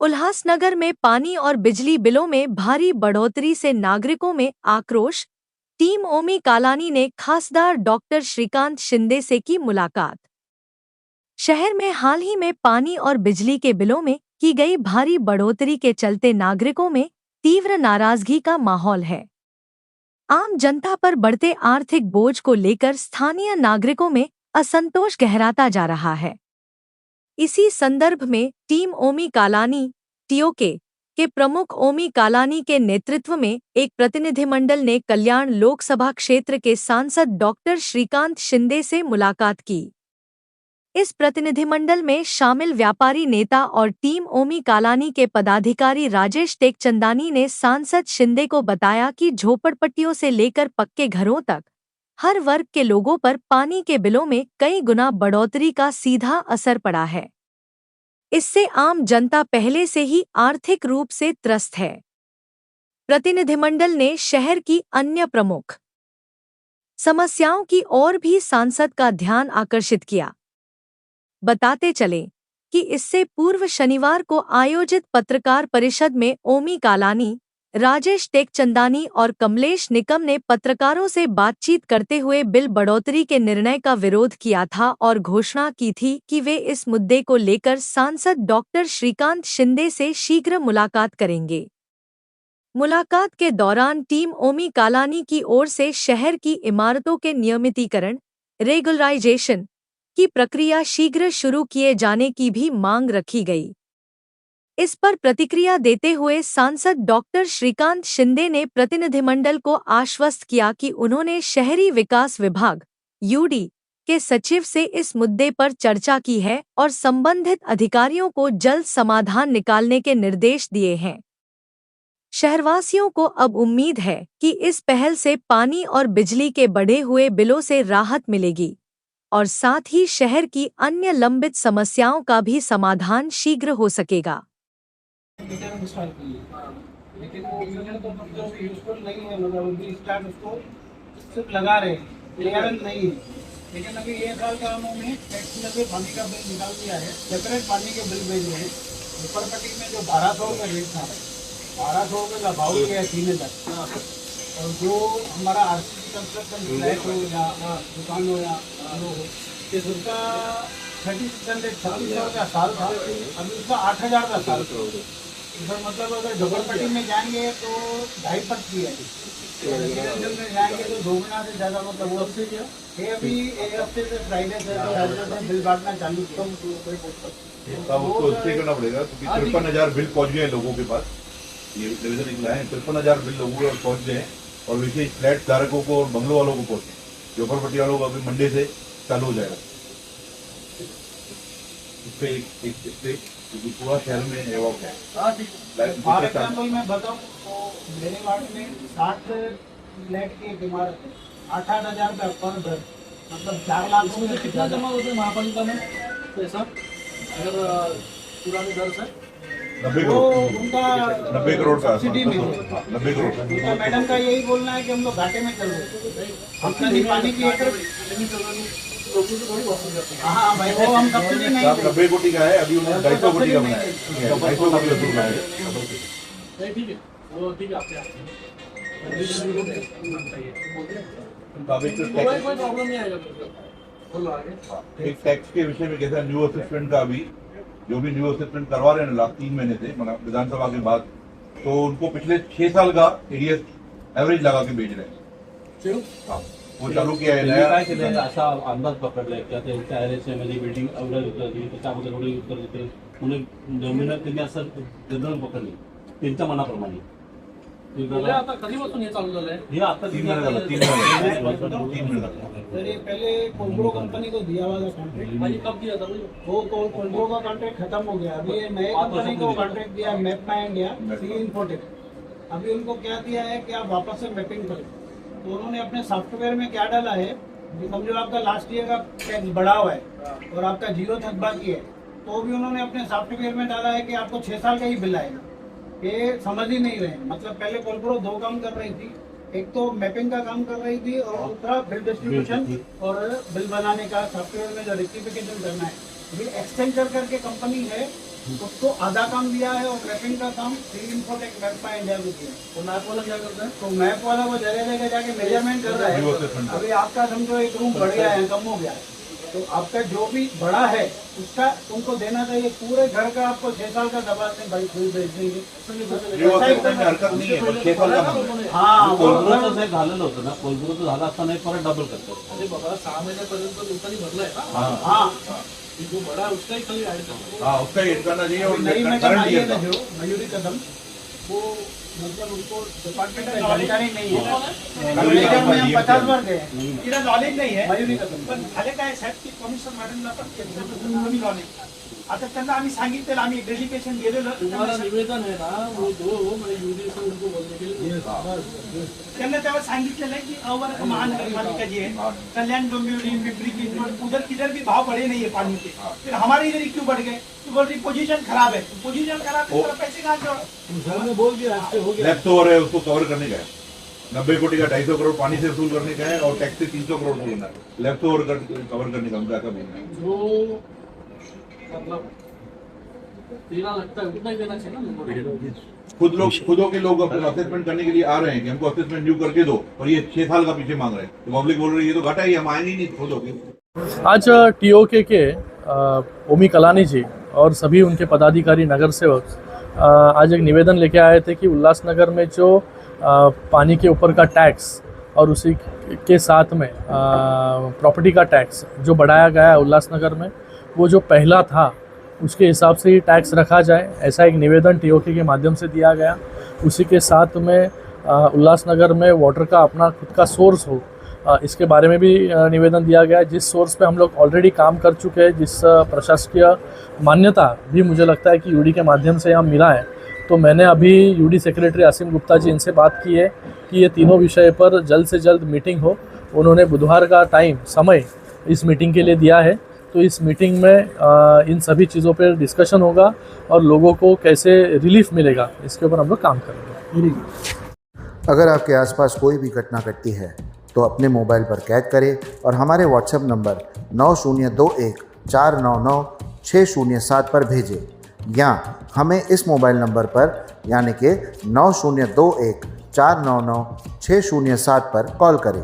उल्हासनगर में पानी और बिजली बिलों में भारी बढ़ोतरी से नागरिकों में आक्रोश। टीम ओमी कालानी ने खासदार डॉक्टर श्रीकांत शिंदे से की मुलाकात। शहर में हाल ही में पानी और बिजली के बिलों में की गई भारी बढ़ोतरी के चलते नागरिकों में तीव्र नाराजगी का माहौल है। आम जनता पर बढ़ते आर्थिक बोझ को लेकर स्थानीय नागरिकों में असंतोष गहराता जा रहा है। इसी संदर्भ में टीम ओमी कालानी टीओके के प्रमुख ओमी कालानी के नेतृत्व में एक प्रतिनिधिमंडल ने कल्याण लोकसभा क्षेत्र के सांसद डॉक्टर श्रीकांत शिंदे से मुलाकात की। इस प्रतिनिधिमंडल में शामिल व्यापारी नेता और टीम ओमी कालानी के पदाधिकारी राजेश टेकचंदानी ने सांसद शिंदे को बताया कि झोपड़पट्टियों से लेकर पक्के घरों तक हर वर्ग के लोगों पर पानी के बिलों में कई गुना बढ़ोतरी का सीधा असर पड़ा है। इससे आम जनता पहले से ही आर्थिक रूप से त्रस्त है। प्रतिनिधिमंडल ने शहर की अन्य प्रमुख समस्याओं की ओर भी सांसद का ध्यान आकर्षित किया। बताते चले कि इससे पूर्व शनिवार को आयोजित पत्रकार परिषद में ओमी कालानी, राजेश टेकचंदानी और कमलेश निकम ने पत्रकारों से बातचीत करते हुए बिल बढ़ोतरी के निर्णय का विरोध किया था और घोषणा की थी कि वे इस मुद्दे को लेकर सांसद डॉक्टर श्रीकांत शिंदे से शीघ्र मुलाकात करेंगे। मुलाकात के दौरान टीम ओमी कालानी की ओर से शहर की इमारतों के नियमितीकरण रेगुलराइजेशन की प्रक्रिया शीघ्र शुरू किए जाने की भी मांग रखी गई। इस पर प्रतिक्रिया देते हुए सांसद डॉक्टर श्रीकांत शिंदे ने प्रतिनिधिमंडल को आश्वस्त किया कि उन्होंने शहरी विकास विभाग यूडी के सचिव से इस मुद्दे पर चर्चा की है और संबंधित अधिकारियों को जल्द समाधान निकालने के निर्देश दिए हैं। शहरवासियों को अब उम्मीद है कि इस पहल से पानी और बिजली के बढ़े हुए बिलों से राहत मिलेगी और साथ ही शहर की अन्य लंबित समस्याओं का भी समाधान शीघ्र हो सकेगा। लेकिन वो यूजफुल नहीं है, मतलब उनकी स्टार्ट उसको सिर्फ लगा रहे हैं, क्लियरेंस नहीं है। लेकिन अभी ये साल का उन्होंने टैक्स में से पानी का बिल निकाल दिया है, सेपरेट पानी के बिल भेज रहे हैं। झोपड़पट्टी में जो 1200 का रेट था, 1200 रुपये का भाव किया है 3000। और जो हमारा आरसीसी कंस्ट्रक्शन फ्लैट हो या दुकान हो या उसका 3600 का साल था, अभी उसका 8000 का साल। मतलब अगर झोपड़पट्टी में जाएंगे तो 2.5% है, रेजिडेंशियल में जाएंगे तो 2 गुना से ज़्यादा। मतलब वो ये अभी एक हफ्ते से फ्राइडे से बिल बांटना चालू किया। उसको उससे करना पड़ेगा क्योंकि 53,000 बिल पहुँच गए लोगों के पास। ये डिवीजन निकला है, 53,000 बिल लोगों के पास पहुँच गए और विशेष फ्लैट धारकों को और बंगलों वालों को पहुँचे। झोपड़पट्टी वालों को अभी मंडे से चालू हो जाएगा। इस पे एक पूरा शहर में है। फॉर एग्जाम्पल मैं बताऊँ तो मेरे वार्ड में 60 फ्लैट की एक इमारत है, 8,000 का पर घर, मतलब 4 लाख रुपये। कितना जमा होते हैं महापालिका में पैसा अगर पुराने घर से? 90 करोड़। उनका 90 करोड़ का सब्सिडी में 90 करोड़। उनका मैडम का यही बोलना है कि हम लोग घाटे में चल रहे हैं। अपनी पानी की हाँ भाई, वो हम सब्सिडी नहीं 90 कोटी का है, अभी उन्होंने 250 कोटी का बनाया है। 250 कोटी वसूलना है। ठीक है, वो ठीक है। कोई प्रॉब्लम नहीं आएगा। एक टैक्स के विषय में कैसा न्यू असेसमेंट का अभी जो भी न्यू असेसमेंट करवा रहे हैं लास्ट 3 महीने से विधानसभा के बाद, तो उनको पिछले 6 साल का एडीएस एवरेज लगा के भेज रहे हैं। वो चालू किया है नया। असा अंदाज पकडलाय की आता यांच्या आरएसएमध्ये बिल्डिंग अवघड होती, त्याच्यामध्ये थोडी उत्तर देते म्हणून जमीन त्यांनी असं जनरल पकडली त्यांच्या मनाप्रमाणे। आता कधीपासून हे चालू झालंय? हे आता 3 महिने झाला। 3 महिने पहले कोलब्रो कंपनी को दिया हुआ कॉन्ट्रैक्ट कब दिया था? वो कोलब्रो का कॉन्ट्रैक्ट खत्म हो गया। अभी नए कंपनी को कॉन्ट्रैक्ट दिया मैप माई इंडिया सी इन्फोटेक। अभी उनको क्या दिया है कि आप वापस से मैपिंग करें। तो उन्होंने अपने सॉफ्टवेयर में क्या डाला है कि समझो आपका लास्ट ईयर का टैक्स बढ़ा हुआ है और आपका 0 तक बाकी है, तो भी उन्होंने अपने सॉफ्टवेयर में डाला है कि आपको 6 साल का ही बिल आएगा। ये समझ ही नहीं रहे। मतलब पहले कोलब्रो 2 काम कर रही थी, एक तो मैपिंग का काम कर रही थी और दूसरा बिल डिस्ट्रीब्यूशन और बिल बनाने का सॉफ्टवेयर में जो रेक्टिफिकेशन करना है। अभी एक्सटेंचर करके कंपनी है, उसको आधा काम दिया है और मैपिंग का काम सी इन्फोटेक मैप माई इंडिया को दिया है। तो मैप वाला क्या करता है? तो मैप वाला वो जगह जगह जाके मेजरमेंट कर रहा New है। assessment। अभी आपका समझो एक रूम बढ़ गया है, कम हो गया है, तो आपका जो भी बड़ा है उसका तुमको देना चाहिए। पूरे घर का आपको 6 साल का दबा से भाई फुल भेज देंगे। न्यू असेसमेंट में हरकत नहीं है, पर 6 साल का मांग रहे हैं। हाँ वो कोल्हापूरचं साहेब झालेलं होतं ना, कोल्हापूरचं झालं असताना परत डबल करतात. अरे बाबा 6 महिन्यापर्यंत लोकांनी भरलाय ना, हाँ हाँ जो बड़ा है उसका ही खाली ऐड करतो. हाँ, उसका एड करना चाहिए और नई मैडम करंट आई ईयर है का। ना जो मयूरी कदम, वो मतलब उनको डिपार्टमेंट में जानकारी नहीं है। मयूरी मैडम कदम में हम जी 50 बार गए। तिला नॉलेज नाही आहे. मयूरी कदम पण झाले काय साहेब की कमिशनर मॅडमला पण कमी नॉलेज. आता त्यांना आम्ही सांगितलेलं, आम्ही डेलिगेशन गेलेलं, तुम्हाला निवेदन है ना, वो दो मैं यूडी से उनको बोलने के लिए त्यांना तेव्हा सांगितलेलं आहे की अवर महानगरपालिका जी है, कल्याण डोंबिवली पिंपरी चिंचवड, उधर किधर भी भाव बढ़े नहीं है पानी के, फिर हमारे इधर ही क्यों बढ़ गए? तो बोल रही पोजीशन खराब है. पोजीशन खराब है तो पैसे कहाँ से? बोल दिया आज से हो गया. लेफ्ट ओवर है, उसको कवर करने का है। 90 कोटी का 250 करोड़ पानी से वसूल करने का है और टैक्स से 300 करोड़ देना है। लेफ्ट ओवर कवर करने का उनका ऐसा बोलना है। जो मतलब देना लगता है उतना ही देना चाहिए ना लोगों को. खुदों के लोग अपना असेसमेंट करने के लिए आ रहे हैं कि हमको असेसमेंट न्यू करके दो, और ये 6 साल का पीछे मांग रहे हैं। तो पब्लिक बोल रही है ये तो घाटा ही, हम आएंगे ही नहीं खुद होके। आज टीओके के ओमी कलानी जी और सभी उनके पदाधिकारी नगर सेवक आज एक निवेदन लेके आए थे कि उल्लासनगर में जो पानी के ऊपर का टैक्स और उसी के साथ में प्रॉपर्टी का टैक्स जो बढ़ाया गया है उल्लासनगर में, वो जो पहला था उसके हिसाब से ही टैक्स रखा जाए, ऐसा एक निवेदन टीओके के माध्यम से दिया गया। उसी के साथ में उल्लासनगर में वाटर का अपना खुद का सोर्स हो, इसके बारे में भी निवेदन दिया गया, जिस सोर्स पे हम लोग ऑलरेडी काम कर चुके हैं, जिस प्रशासकीय मान्यता भी मुझे लगता है कि यूडी के माध्यम से यहाँ मिला है। तो मैंने अभी यूडी सेक्रेटरी आसिम गुप्ता जी इनसे बात की है कि ये तीनों विषय पर जल्द से जल्द मीटिंग हो। उन्होंने बुधवार का समय इस मीटिंग के लिए दिया है, तो इस मीटिंग में इन सभी चीज़ों पर डिस्कशन होगा और लोगों को कैसे रिलीफ मिलेगा इसके ऊपर हम लोग काम करेंगे। अगर आपके आसपास कोई भी घटना घटती है तो अपने मोबाइल पर कैद करें और हमारे व्हाट्सएप नंबर 9021 499 607 पर भेजें, या हमें इस मोबाइल नंबर पर यानी कि 9021 499 607 पर कॉल करें।